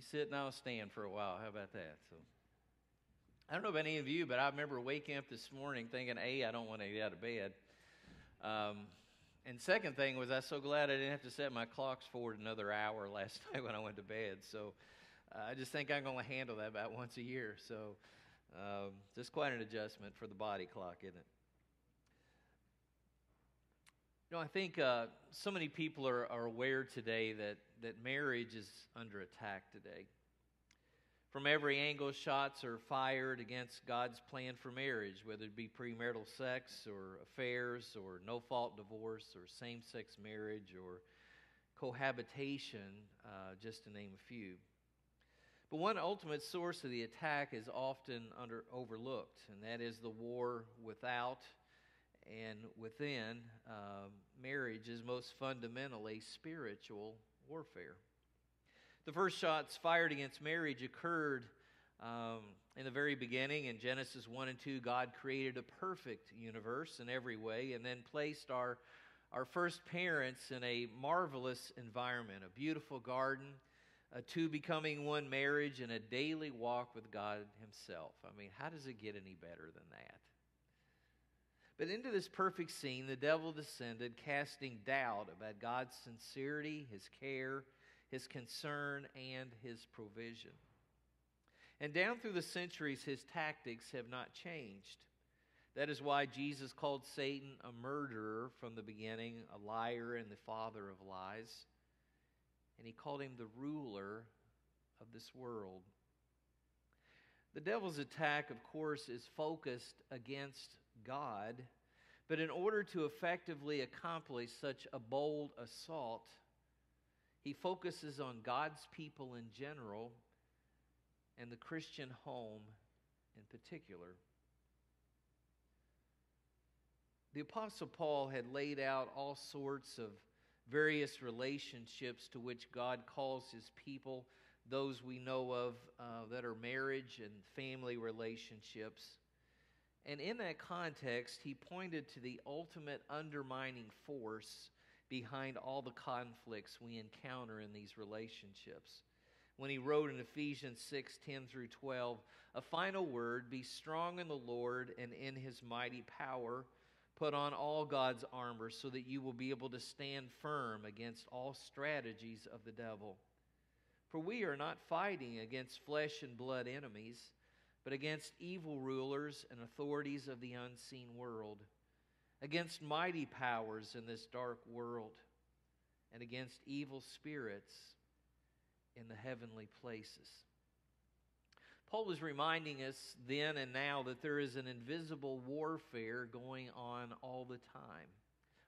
You sit and I'll stand for a while. How about that? So, I don't know about any of you, but I remember waking up this morning thinking, A, I don't want to get out of bed. And second thing was, I was so glad I didn't have to set my clocks forward another hour last night when I went to bed. So, I just think I'm going to handle that about once a year. So, just quite an adjustment for the body clock, isn't it? You know, I think so many people are aware today that marriage is under attack today. From every angle, shots are fired against God's plan for marriage, whether it be premarital sex or affairs or no-fault divorce or same-sex marriage or cohabitation, just to name a few. But one ultimate source of the attack is often overlooked, and that is the war without and within. Marriage is most fundamentally spiritual warfare. The first shots fired against marriage occurred in the very beginning. In Genesis 1 and 2, God created a perfect universe in every way and then placed our first parents in a marvelous environment, a beautiful garden, two becoming one marriage, and a daily walk with God Himself. I mean, how does it get any better than that? But into this perfect scene, the devil descended, casting doubt about God's sincerity, His care, His concern, and His provision. And down through the centuries, his tactics have not changed. That is why Jesus called Satan a murderer from the beginning, a liar and the father of lies. And He called him the ruler of this world. The devil's attack, of course, is focused against God. But in order to effectively accomplish such a bold assault, he focuses on God's people in general and the Christian home in particular. The Apostle Paul had laid out all sorts of various relationships to which God calls His people, those we know of that are marriage and family relationships. And in that context, he pointed to the ultimate undermining force behind all the conflicts we encounter in these relationships. When he wrote in Ephesians 6:10 through 12, a final word, be strong in the Lord and in His mighty power. Put on all God's armor so that you will be able to stand firm against all strategies of the devil. For we are not fighting against flesh and blood enemies, but against evil rulers and authorities of the unseen world, against mighty powers in this dark world, and against evil spirits in the heavenly places. Paul is reminding us then and now that there is an invisible warfare going on all the time.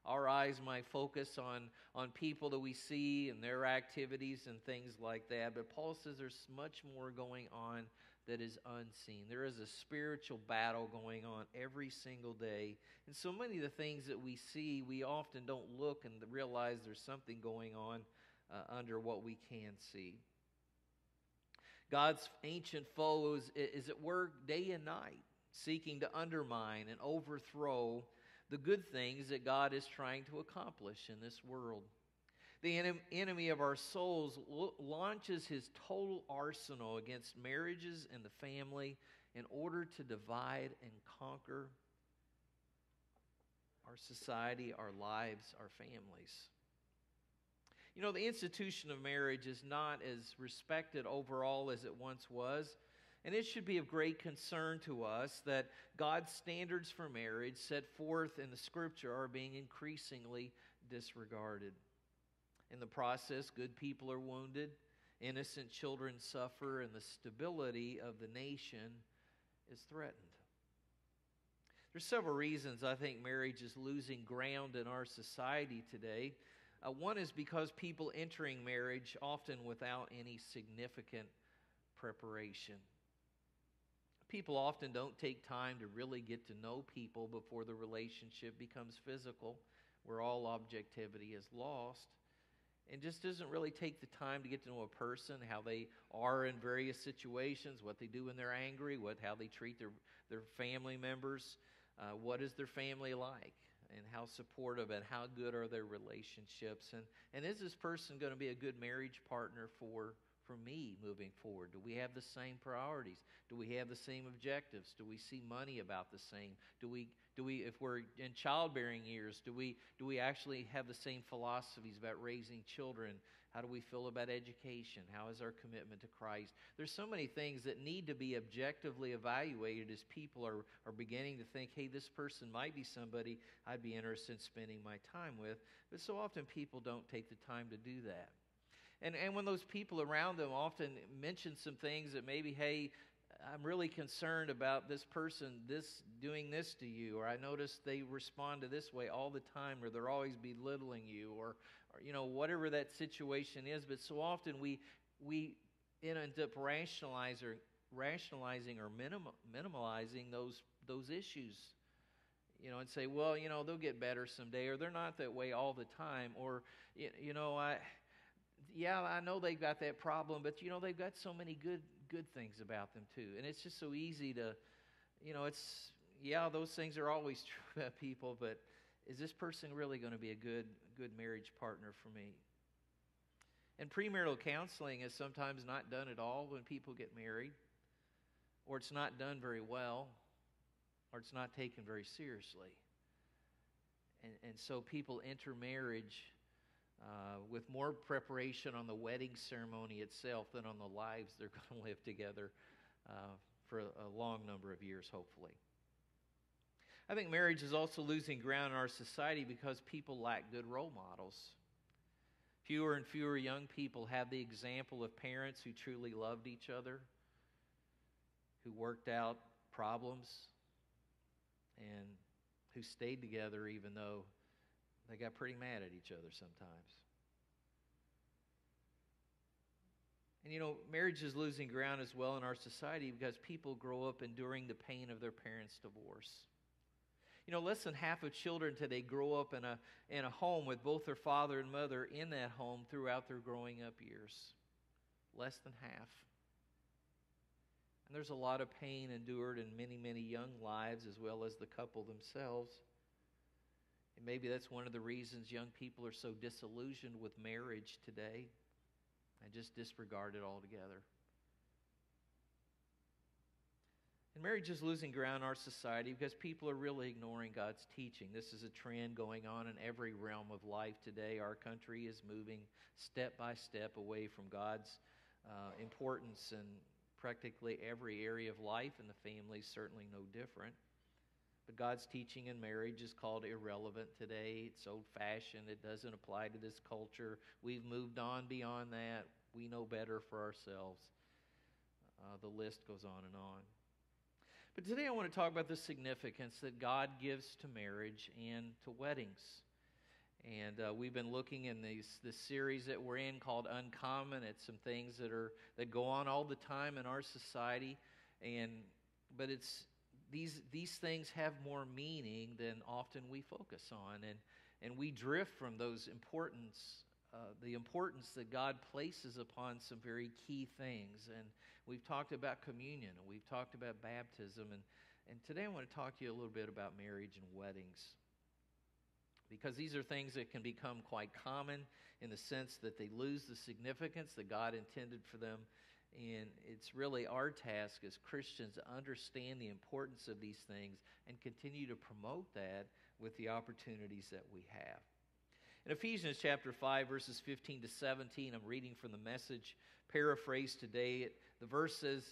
Our eyes might focus on people that we see and their activities and things like that, but Paul says there's much more going on that is unseen. There is a spiritual battle going on every single day. And so many of the things that we see, we often don't look and realize there's something going on under what we can see. God's ancient foe is at work day and night, seeking to undermine and overthrow the good things that God is trying to accomplish in this world. The enemy of our souls launches his total arsenal against marriages and the family in order to divide and conquer our society, our lives, our families. You know, the institution of marriage is not as respected overall as it once was, and it should be of great concern to us that God's standards for marriage set forth in the Scripture are being increasingly disregarded. In the process, good people are wounded, innocent children suffer, and the stability of the nation is threatened. There's several reasons I think marriage is losing ground in our society today. One is because people entering marriage often without any significant preparation. People often don't take time to really get to know people before the relationship becomes physical, where all objectivity is lost. And just doesn't really take the time to get to know a person, how they are in various situations, what they do when they're angry, how they treat their family members, what is their family like, and how supportive and how good are their relationships, and is this person going to be a good marriage partner for for me moving forward? Do we have the same priorities? Do we have the same objectives? Do we see money about the same? Do we if we're in childbearing years, do we actually have the same philosophies about raising children? How do we feel about education? How is our commitment to Christ? There's so many things that need to be objectively evaluated as people are beginning to think, hey, this person might be somebody I'd be interested in spending my time with. But so often people don't take the time to do that. And when those people around them often mention some things that maybe, hey, I'm really concerned about this person doing this to you, or I notice they respond to this way all the time, or they're always belittling you, or whatever that situation is. But so often we end up rationalizing or minimalizing those issues, and say, well, they'll get better someday, or they're not that way all the time, or I know they've got that problem, but they've got so many good things about them too. And it's just so easy to, those things are always true about people, but is this person really going to be a good marriage partner for me? And premarital counseling is sometimes not done at all when people get married, or it's not done very well, or it's not taken very seriously. And so people enter marriage with more preparation on the wedding ceremony itself than on the lives they're going to live together for a long number of years, hopefully. I think marriage is also losing ground in our society because people lack good role models. Fewer and fewer young people have the example of parents who truly loved each other, who worked out problems, and who stayed together even though they got pretty mad at each other sometimes. And marriage is losing ground as well in our society because people grow up enduring the pain of their parents' divorce. Less than half of children today grow up in a home with both their father and mother in that home throughout their growing up years. Less than half. And there's a lot of pain endured in many, many young lives as well as the couple themselves. And maybe that's one of the reasons young people are so disillusioned with marriage today and just disregard it altogether. And marriage is losing ground in our society because people are really ignoring God's teaching. This is a trend going on in every realm of life today. Our country is moving step by step away from God's importance in practically every area of life, and the family is certainly no different. But God's teaching in marriage is called irrelevant today. It's old-fashioned. It doesn't apply to this culture. We've moved on beyond that. We know better for ourselves. The list goes on and on. But today I want to talk about the significance that God gives to marriage and to weddings. And we've been looking in this series that we're in called Uncommon. It's some things that go on all the time in our society, but these things have more meaning than often we focus on, and we drift from those the importance that God places upon some very key things. And we've talked about communion, and we've talked about baptism, and today I want to talk to you a little bit about marriage and weddings, because these are things that can become quite common in the sense that they lose the significance that God intended for them. And it's really our task as Christians to understand the importance of these things and continue to promote that with the opportunities that we have. In Ephesians chapter 5, verses 15 to 17, I'm reading from the Message paraphrase today. The verses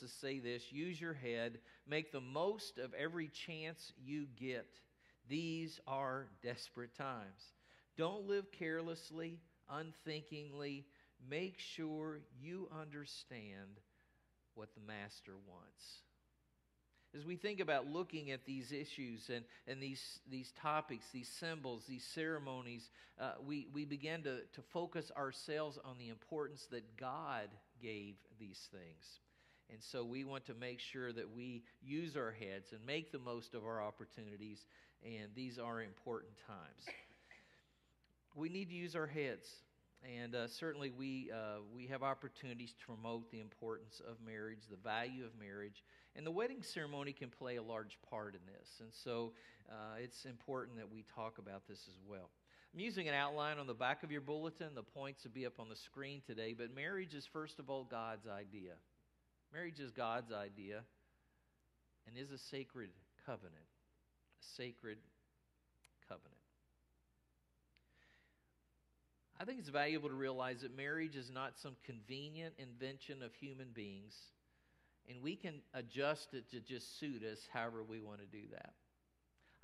say this: use your head, make the most of every chance you get. These are desperate times. Don't live carelessly, unthinkingly. Make sure you understand what the Master wants. As we think about looking at these issues and these topics, these symbols, these ceremonies, we begin to focus ourselves on the importance that God gave these things. And so we want to make sure that we use our heads and make the most of our opportunities, and these are important times. We need to use our heads. And certainly we have opportunities to promote the importance of marriage, the value of marriage. And the wedding ceremony can play a large part in this. And so it's important that we talk about this as well. I'm using an outline on the back of your bulletin. The points will be up on the screen today. But marriage is, first of all, God's idea. Marriage is God's idea and is a sacred covenant. A sacred covenant. I think it's valuable to realize that marriage is not some convenient invention of human beings, and we can adjust it to just suit us however we want to do that.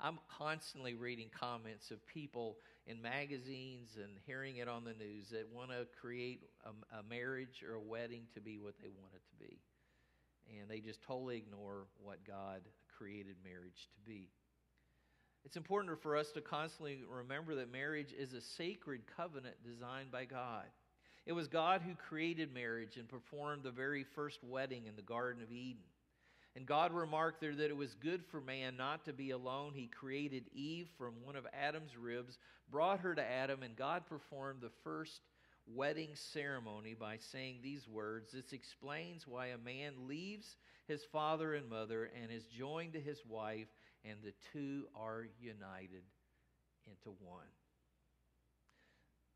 I'm constantly reading comments of people in magazines and hearing it on the news that want to create a marriage or a wedding to be what they want it to be. And they just totally ignore what God created marriage to be. It's important for us to constantly remember that marriage is a sacred covenant designed by God. It was God who created marriage and performed the very first wedding in the Garden of Eden. And God remarked there that it was good for man not to be alone. He created Eve from one of Adam's ribs, brought her to Adam, and God performed the first wedding ceremony by saying these words. This explains why a man leaves his father and mother and is joined to his wife, and the two are united into one.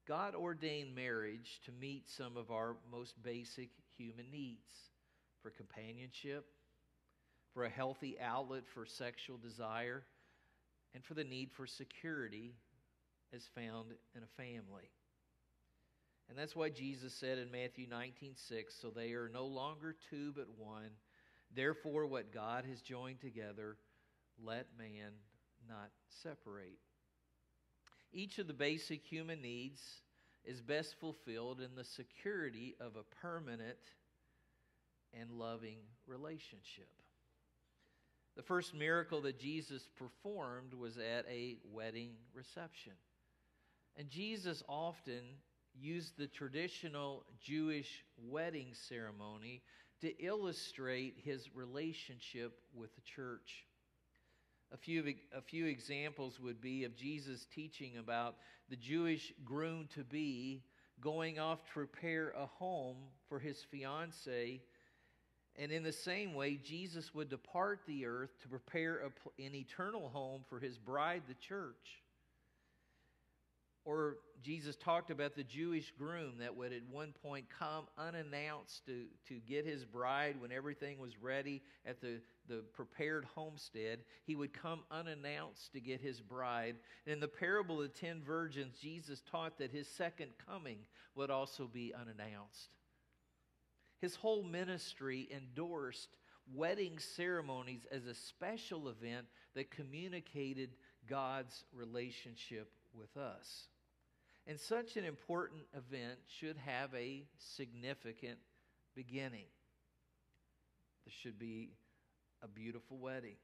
God ordained marriage to meet some of our most basic human needs: for companionship, for a healthy outlet for sexual desire, and for the need for security as found in a family. And that's why Jesus said in Matthew 19:6, so they are no longer two but one. Therefore, what God has joined together, let man not separate. Each of the basic human needs is best fulfilled in the security of a permanent and loving relationship. The first miracle that Jesus performed was at a wedding reception. And Jesus often used the traditional Jewish wedding ceremony to illustrate his relationship with the church. A few examples would be of Jesus teaching about the Jewish groom-to-be going off to prepare a home for his fiancée. And in the same way, Jesus would depart the earth to prepare an eternal home for his bride, the church. Or Jesus talked about the Jewish groom that would at one point come unannounced to get his bride when everything was ready at the prepared homestead. He would come unannounced to get his bride. And in the parable of the 10 virgins, Jesus taught that his second coming would also be unannounced. His whole ministry endorsed wedding ceremonies as a special event that communicated God's relationship with us. And such an important event should have a significant beginning. There should be a beautiful wedding.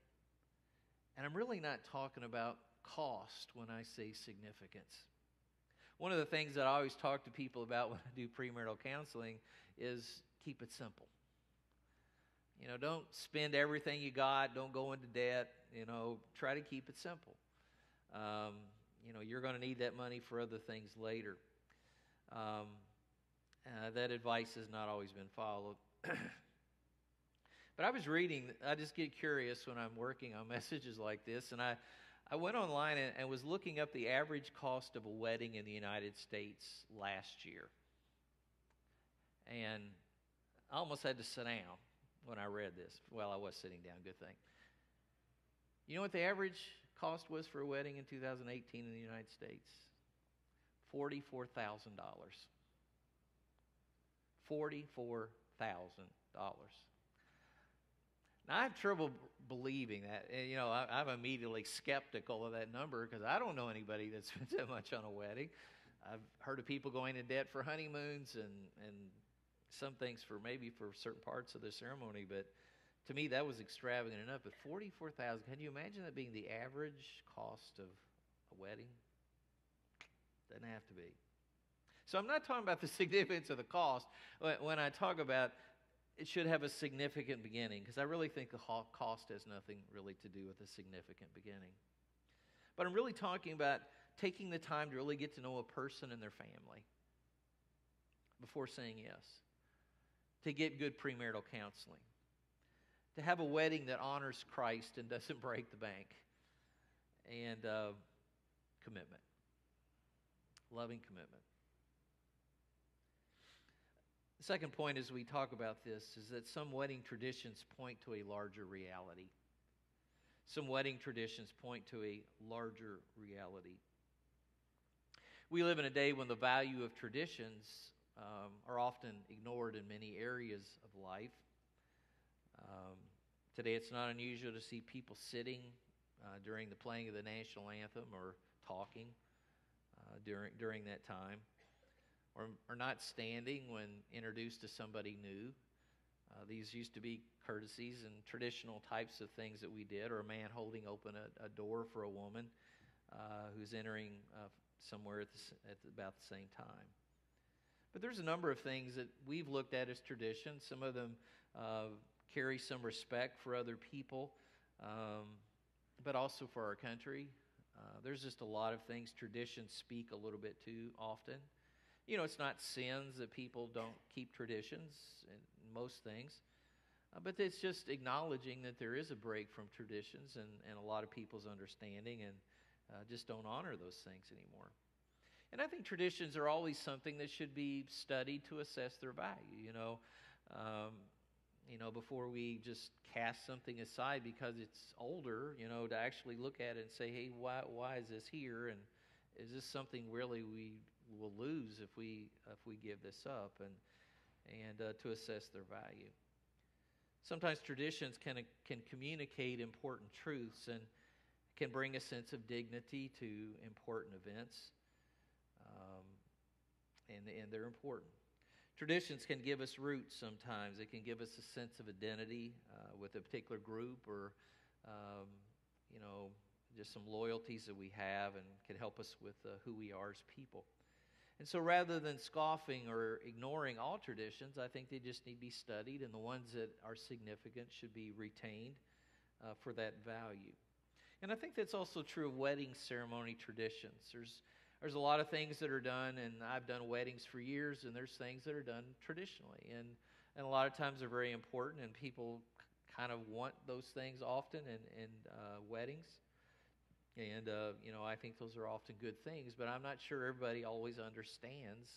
And I'm really not talking about cost when I say significance. One of the things that I always talk to people about when I do premarital counseling is keep it simple. Don't spend everything you got. Don't go into debt. Try to keep it simple. You're going to need that money for other things later. That advice has not always been followed. But I was reading, I just get curious when I'm working on messages like this, and I went online and was looking up the average cost of a wedding in the United States last year. And I almost had to sit down when I read this. Well, I was sitting down, good thing. You know what the average cost was for a wedding in 2018 in the United States? $44,000. $44,000. Now, I have trouble believing that. I'm immediately skeptical of that number because I don't know anybody that spends that much on a wedding. I've heard of people going in debt for honeymoons and some things for certain parts of the ceremony, but to me that was extravagant enough. But $44,000, can you imagine that being the average cost of a wedding? Doesn't have to be. So I'm not talking about the significance of the cost. When I talk about it should have a significant beginning, because I really think the cost has nothing really to do with a significant beginning. But I'm really talking about taking the time to really get to know a person and their family before saying yes, to get good premarital counseling, to have a wedding that honors Christ and doesn't break the bank, and commitment. loving commitment. The second point as we talk about this is that some wedding traditions point to a larger reality. Some wedding traditions point to a larger reality. We live in a day when the value of traditions are often ignored in many areas of life. Today it's not unusual to see people sitting during the playing of the national anthem or talking during that time, or not standing when introduced to somebody new. These used to be courtesies and traditional types of things that we did, or a man holding open a door for a woman who's entering somewhere at about the same time. But there's a number of things that we've looked at as traditions. Some of them carry some respect for other people, but also for our country. There's just a lot of things traditions speak a little bit too often. You know, it's not sins that people don't keep traditions in most things, but it's just acknowledging that there is a break from traditions and a lot of people's understanding and just don't honor those things anymore. And I think traditions are always something that should be studied to assess their value. Before we just cast something aside because it's older, to actually look at it and say, hey, why is this here? And is this something really we will lose if we give this up? And to assess their value. Sometimes traditions can communicate important truths and can bring a sense of dignity to important events, and they're important. Traditions can give us roots sometimes. It can give us a sense of identity with a particular group or, just some loyalties that we have and can help us with who we are as people. And so rather than scoffing or ignoring all traditions, I think they just need to be studied, and the ones that are significant should be retained for that value. And I think that's also true of wedding ceremony traditions. There's a lot of things that are done, and I've done weddings for years, and there's things that are done traditionally. And a lot of times they're very important, and people kind of want those things often in weddings. And, I think those are often good things, but I'm not sure everybody always understands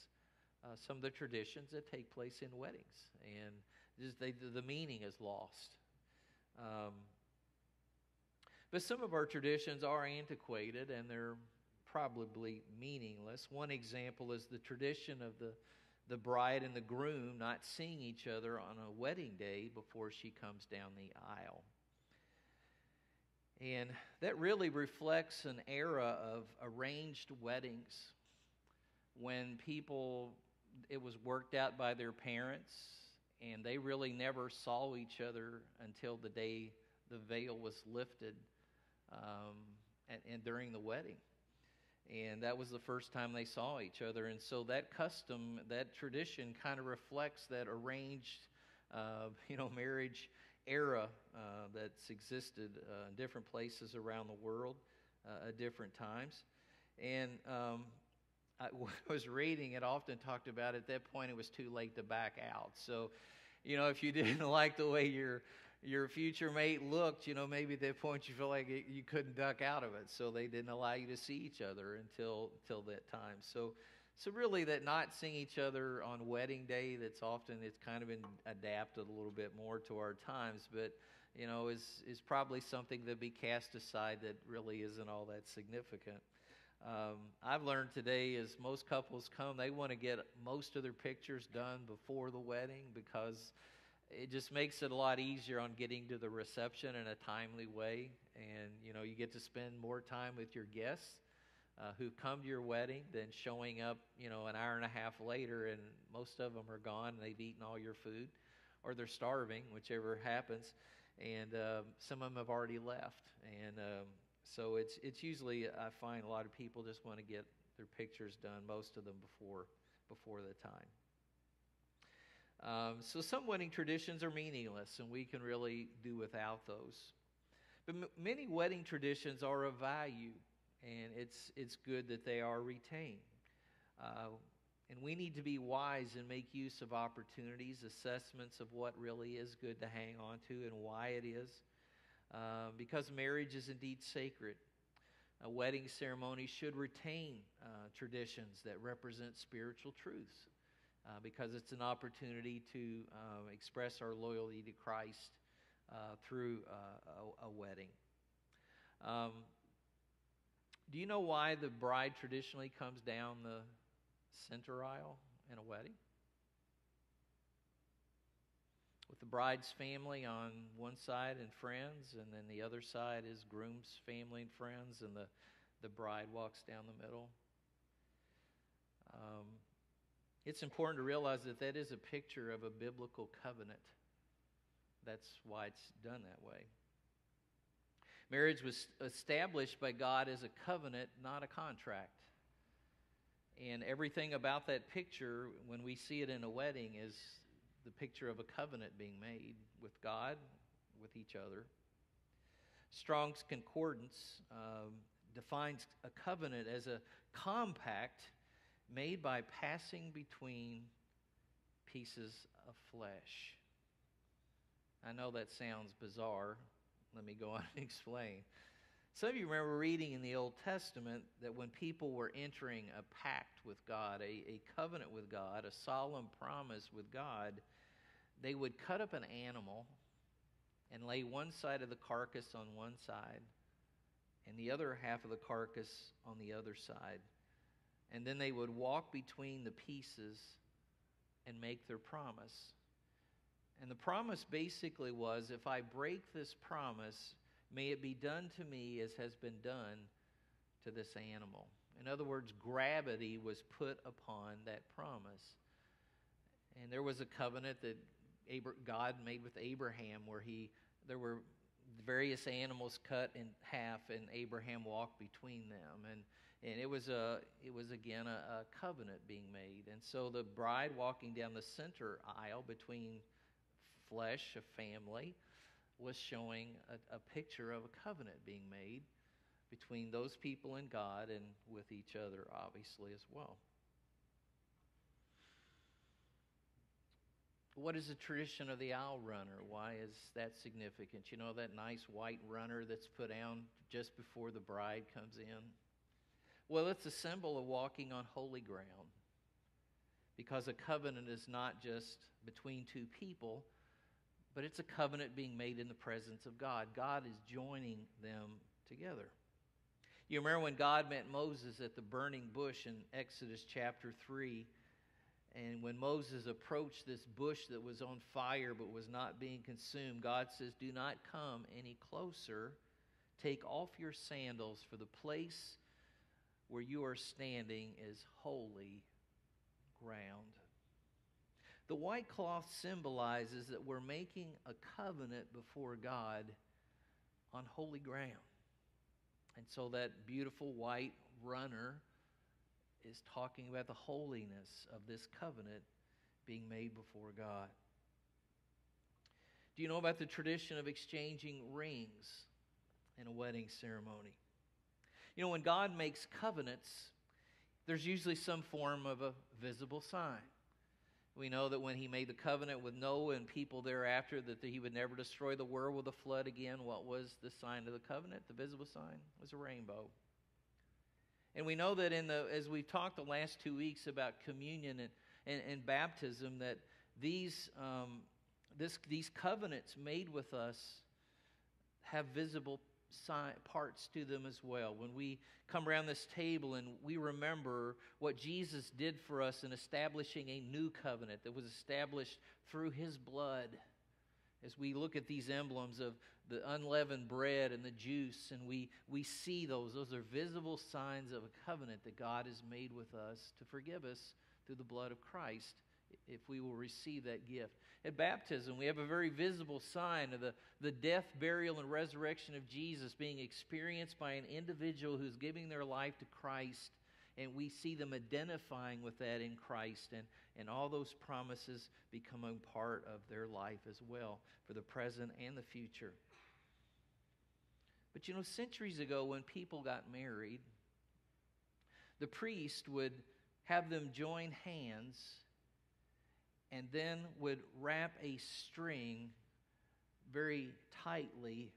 some of the traditions that take place in weddings. And just the meaning is lost. But some of our traditions are antiquated, and they're probably meaningless. One example is the tradition of the bride and the groom not seeing each other on a wedding day before she comes down the aisle. And that really reflects an era of arranged weddings when it was worked out by their parents, and they really never saw each other until the day the veil was lifted and during the wedding. And that was the first time they saw each other. And so that custom, that tradition kind of reflects that arranged, marriage era that's existed in different places around the world at different times. And I was reading, it often talked about at that point it was too late to back out. So, if you didn't like the way your future mate looked, maybe at that point you feel like you couldn't duck out of it. So they didn't allow you to see each other until that time. So really that not seeing each other on wedding day, it's kind of been adapted a little bit more to our times, but, is probably something that be cast aside that really isn't all that significant. I've learned today as most couples come, they want to get most of their pictures done before the wedding because it just makes it a lot easier on getting to the reception in a timely way. And, you get to spend more time with your guests who've come to your wedding than showing up, an hour and a half later, and most of them are gone and they've eaten all your food, or they're starving, whichever happens, and some of them have already left. And so it's usually, I find a lot of people just want to get their pictures done, most of them before the time. So some wedding traditions are meaningless, and we can really do without those. But many wedding traditions are of value, and it's good that they are retained. And we need to be wise and make use of opportunities, assessments of what really is good to hang on to and why it is. Because marriage is indeed sacred. A wedding ceremony should retain traditions that represent spiritual truths because it's an opportunity to express our loyalty to Christ through a wedding. Do you know why the bride traditionally comes down the center aisle in a wedding? With the bride's family on one side and friends, and then the other side is groom's family and friends, and the bride walks down the middle. It's important to realize that that is a picture of a biblical covenant. That's why it's done that way. Marriage was established by God as a covenant, not a contract. And everything about that picture, when we see it in a wedding, is the picture of a covenant being made with God, with each other. Strong's Concordance defines a covenant as a compact made by passing between pieces of flesh. I know that sounds bizarre. Let me go on and explain. Some of you remember reading in the Old Testament that when people were entering a pact with God, a covenant with God, a solemn promise with God, they would cut up an animal and lay one side of the carcass on one side and the other half of the carcass on the other side. And then they would walk between the pieces and make their promise. And the promise basically was, if I break this promise, may it be done to me as has been done to this animal. In other words, gravity was put upon that promise. And there was a covenant that God made with Abraham where there were various animals cut in half and Abraham walked between them. And it was again a covenant being made. And so the bride walking down the center aisle between flesh, a family, was showing a picture of a covenant being made between those people and God and with each other, obviously, as well. What is the tradition of the aisle runner? Why is that significant? You know that nice white runner that's put down just before the bride comes in? Well, it's a symbol of walking on holy ground, because a covenant is not just between two people, but it's a covenant being made in the presence of God. God is joining them together. You remember when God met Moses at the burning bush in Exodus chapter 3, and when Moses approached this bush that was on fire but was not being consumed, God says, "Do not come any closer. Take off your sandals, for the place where you are standing is holy ground." The white cloth symbolizes that we're making a covenant before God on holy ground. And so that beautiful white runner is talking about the holiness of this covenant being made before God. Do you know about the tradition of exchanging rings in a wedding ceremony? You know, when God makes covenants, there's usually some form of a visible sign. We know that when he made the covenant with Noah and people thereafter, that he would never destroy the world with a flood again. What was the sign of the covenant? The visible sign was a rainbow. And we know that as we've talked the last 2 weeks about communion and baptism, that these covenants made with us have visible parts to them as well. When we come around this table and we remember what Jesus did for us in establishing a new covenant that was established through his blood, as we look at these emblems of the unleavened bread and the juice, and we see those are visible signs of a covenant that God has made with us to forgive us through the blood of Christ, if we will receive that gift. At baptism, we have a very visible sign of the death, burial, and resurrection of Jesus being experienced by an individual who's giving their life to Christ, and we see them identifying with that in Christ, and all those promises becoming part of their life as well, for the present and the future. But you know, centuries ago when people got married, the priest would have them join hands and then would wrap a string very tightly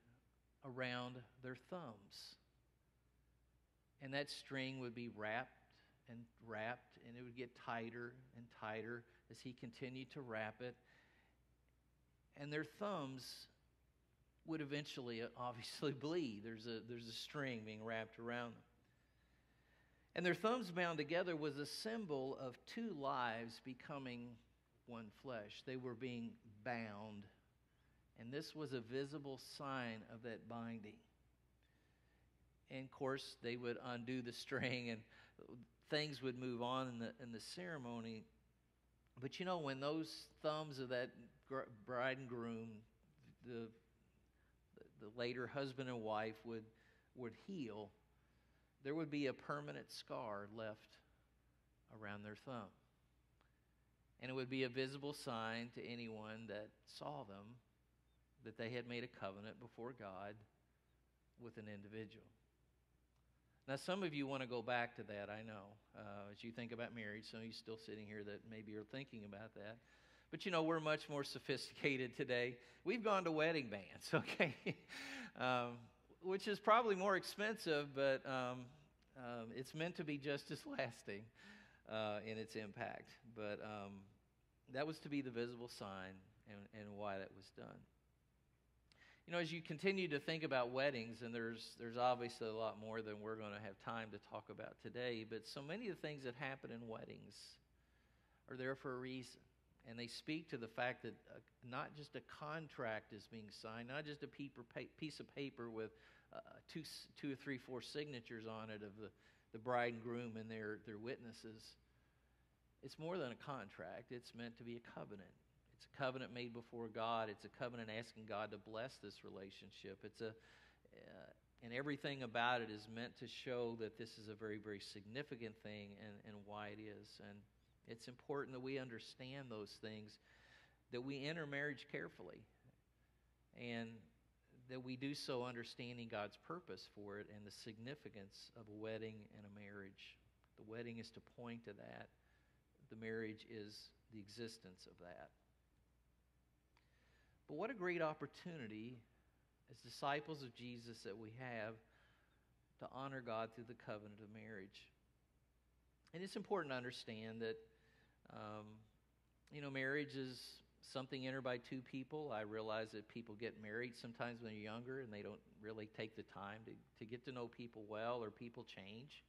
around their thumbs. And that string would be wrapped, and it would get tighter and tighter as he continued to wrap it. And their thumbs would eventually obviously bleed. There's a string being wrapped around them. And their thumbs bound together was a symbol of two lives becoming one flesh. They were being bound. And this was a visible sign of that binding. And of course, they would undo the string and things would move on in the ceremony. But you know, when those thumbs of that bride and groom, the later husband and wife would heal, there would be a permanent scar left around their thumb. And it would be a visible sign to anyone that saw them that they had made a covenant before God with an individual. Now, some of you want to go back to that, I know, as you think about marriage. Some of you still sitting here that maybe are thinking about that. But you know, we're much more sophisticated today. We've gone to wedding bands, okay? Which is probably more expensive, but it's meant to be just as lasting in its impact. But that was to be the visible sign and why that was done. You know, as you continue to think about weddings, and there's obviously a lot more than we're going to have time to talk about today, but so many of the things that happen in weddings are there for a reason. And they speak to the fact that not just a contract is being signed, not just a piece of paper with two or three, four signatures on it of the bride and groom and their witnesses. It's more than a contract. It's meant to be a covenant. It's a covenant made before God. It's a covenant asking God to bless this relationship. And everything about it is meant to show that this is a very, very significant thing and why it is. And it's important that we understand those things, that we enter marriage carefully, and that we do so understanding God's purpose for it and the significance of a wedding and a marriage. The wedding is to point to that. The marriage is the existence of that. But what a great opportunity as disciples of Jesus that we have to honor God through the covenant of marriage. And it's important to understand that marriage is something entered by two people. I realize that people get married sometimes when they're younger and they don't really take the time to get to know people well, or people change.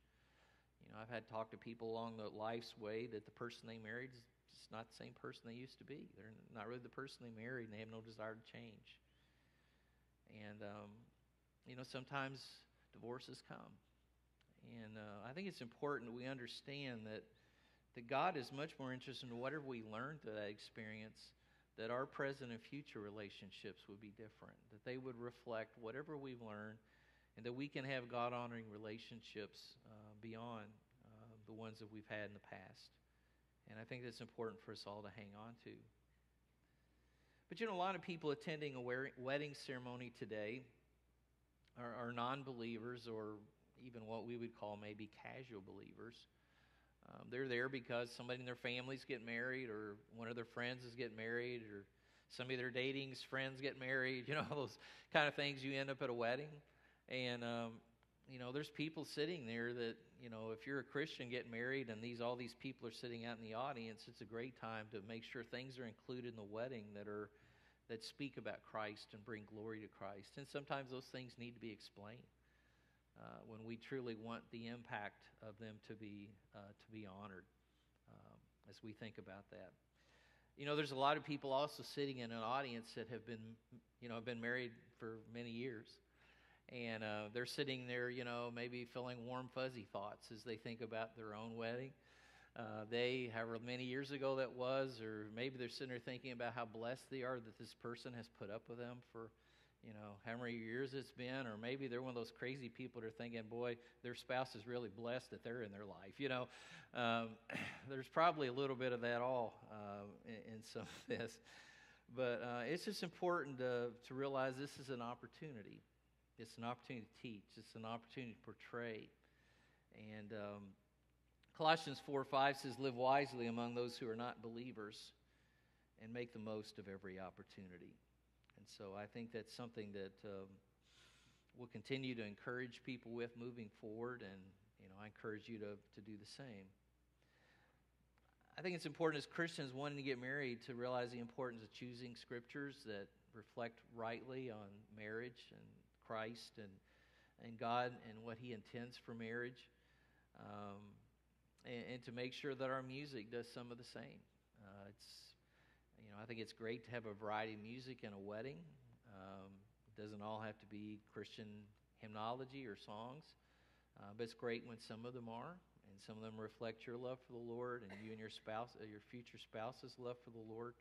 You know, I've had talk to people along the life's way that the person they married is just not the same person they used to be. They're not really the person they married, and they have no desire to change. And, sometimes divorces come. And I think it's important that we understand that God is much more interested in whatever we learn through that experience, that our present and future relationships would be different, that they would reflect whatever we've learned, and that we can have God-honoring relationships beyond the ones that we've had in the past. And I think that's important for us all to hang on to. But a lot of people attending a wedding ceremony today are non-believers, or even what we would call maybe casual believers. They're there because somebody in their family's getting married, or one of their friends is getting married, or somebody they're dating's friends get married. Those kind of things you end up at a wedding. And, there's people sitting there that, if you're a Christian getting married and all these people are sitting out in the audience, it's a great time to make sure things are included in the wedding that speak about Christ and bring glory to Christ. And sometimes those things need to be explained when we truly want the impact of them to be honored as we think about that. There's a lot of people also sitting in an audience that have been married for many years. And they're sitting there, maybe feeling warm, fuzzy thoughts as they think about their own wedding. However many years ago that was, or maybe they're sitting there thinking about how blessed they are that this person has put up with them for, how many years it's been. Or maybe they're one of those crazy people that are thinking, boy, their spouse is really blessed that they're in their life. There's probably a little bit of that all in some of this. But it's just important to realize this is an opportunity. It's an opportunity to teach. It's an opportunity to portray. And Colossians 4:5 says, live wisely among those who are not believers and make the most of every opportunity. And so I think that's something that we'll continue to encourage people with moving forward. And I encourage you to do the same. I think it's important as Christians wanting to get married to realize the importance of choosing scriptures that reflect rightly on marriage and Christ and God and what He intends for marriage, and to make sure that our music does some of the same. I think it's great to have a variety of music in a wedding. It doesn't all have to be Christian hymnology or songs, but it's great when some of them are, and some of them reflect your love for the Lord and you and your spouse, your future spouse's love for the Lord.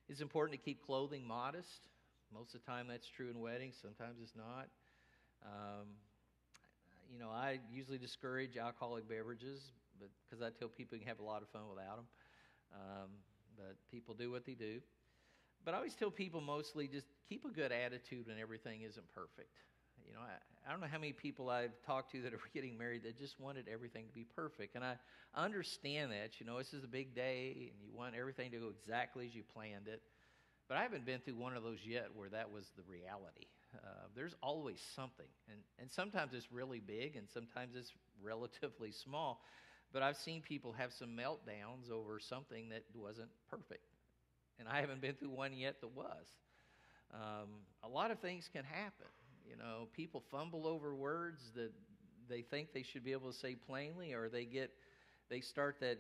It's important to keep clothing modest. Most of the time that's true in weddings. Sometimes it's not. I usually discourage alcoholic beverages, but because I tell people you can have a lot of fun without them. But people do what they do. But I always tell people mostly just keep a good attitude when everything isn't perfect. I don't know how many people I've talked to that are getting married that just wanted everything to be perfect. And I understand that. This is a big day, and you want everything to go exactly as you planned it. But I haven't been through one of those yet where that was the reality. There's always something. And sometimes it's really big, and sometimes it's relatively small. But I've seen people have some meltdowns over something that wasn't perfect. And I haven't been through one yet that was. A lot of things can happen. People fumble over words that they think they should be able to say plainly, or they start that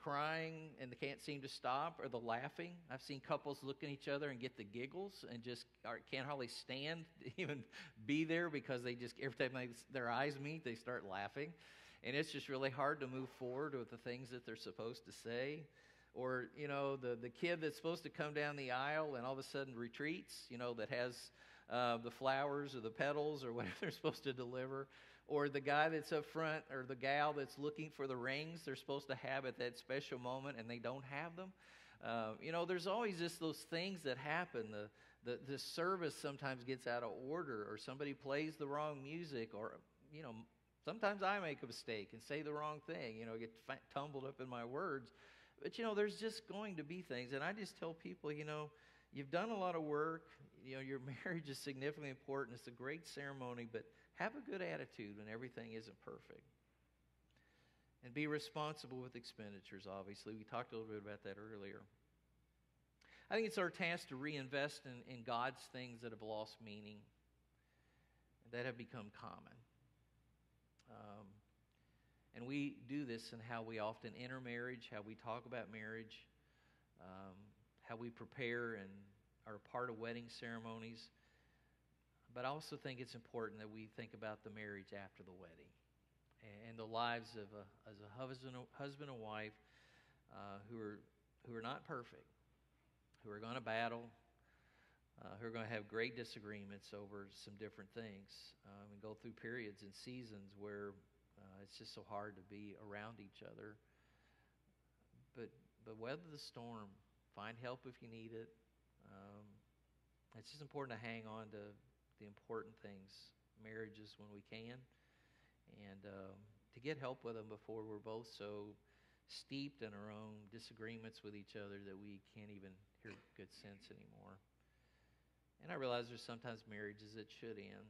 crying and they can't seem to stop, or the laughing. I've seen couples look at each other and get the giggles and just can't hardly stand to even be there because they just, every time their eyes meet, they start laughing. And it's just really hard to move forward with the things that they're supposed to say. Or, the kid that's supposed to come down the aisle and all of a sudden retreats, that has the flowers or the petals or whatever they're supposed to deliver. Or the guy that's up front or the gal that's looking for the rings they're supposed to have at that special moment and they don't have them. There's always just those things that happen. The service sometimes gets out of order, or somebody plays the wrong music, or, sometimes I make a mistake and say the wrong thing, get tumbled up in my words. But, there's just going to be things. And I just tell people, you've done a lot of work. Your marriage is significantly important. It's a great ceremony, but have a good attitude when everything isn't perfect. And be responsible with expenditures, obviously. We talked a little bit about that earlier. I think it's our task to reinvest in God's things that have lost meaning, that have become common. And we do this in how we often enter marriage, how we talk about marriage, how we prepare and are a part of wedding ceremonies. But I also think it's important that we think about the marriage after the wedding and the lives of a husband and wife who are not perfect, who are going to battle, who are going to have great disagreements over some different things, and go through periods and seasons where it's just so hard to be around each other. But weather the storm. Find help if you need it. It's just important to hang on to the important things, marriages, when we can, and to get help with them before we're both so steeped in our own disagreements with each other that we can't even hear good sense anymore. And I realize there's sometimes marriages that should end,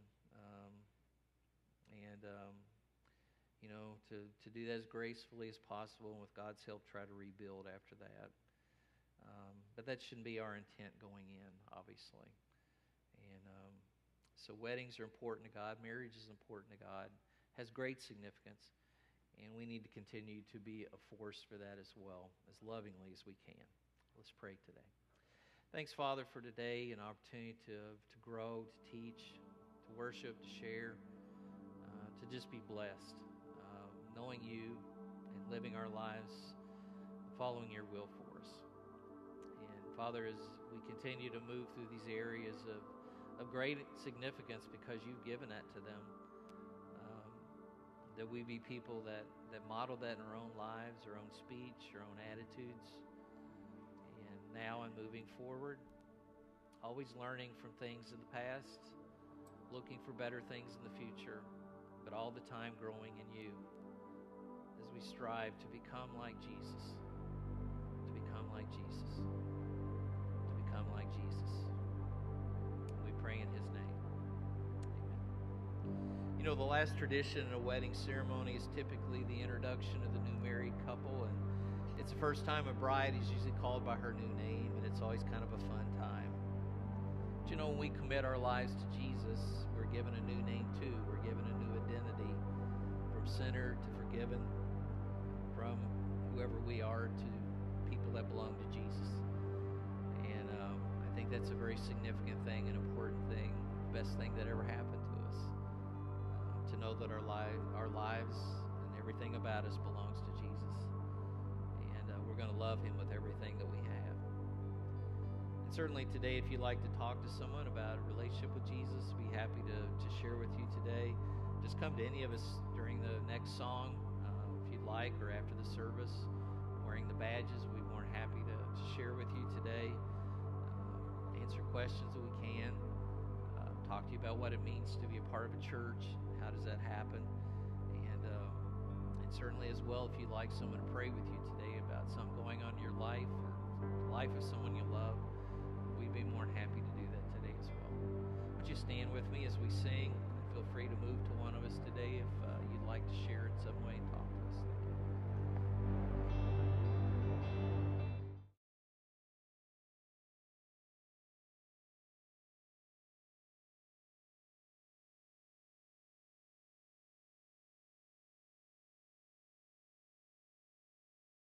to do that as gracefully as possible, and with God's help try to rebuild after that. But that shouldn't be our intent going in, obviously. And so weddings are important to God. Marriage is important to God. Has great significance. And we need to continue to be a force for that as well, as lovingly as we can. Let's pray today. Thanks, Father, for today, an opportunity to grow, to teach, to worship, to share, to just be blessed, knowing you and living our lives, following your will for us. And Father, as we continue to move through these areas of great significance because you've given that to them, that we be people that model that in our own lives, our own speech, our own attitudes, and now and moving forward, always learning from things in the past, looking for better things in the future, but all the time growing in you as we strive to become like Jesus, to become like Jesus, to become like Jesus. We pray in his name. Amen. know, the last tradition in a wedding ceremony is typically the introduction of the new married couple, and it's the first time a bride is usually called by her new name, and it's always kind of a fun time. But you know, when we commit our lives to Jesus, we're given a new name too. We're given a new identity, from sinner to forgiven, from whoever we are to people that belong to Jesus. And I think that's a very significant thing, an important thing, the best thing that ever happened to us. To know that our lives and everything about us belongs to Jesus. And we're going to love Him with everything that we have. And certainly today, if you'd like to talk to someone about a relationship with Jesus, be happy to share with you today. Just come to any of us during the next song, if you'd like, or after the service. Wearing the badges, we're more happy to share with you today. Answer questions that we can. Talk to you about what it means to be a part of a church. How does that happen? And certainly as well, if you'd like someone to pray with you today about something going on in your life or the life of someone you love, we'd be more than happy to do that today as well. Would you stand with me as we sing? And feel free to move to one of us today if you'd like to share in some way and talk to us.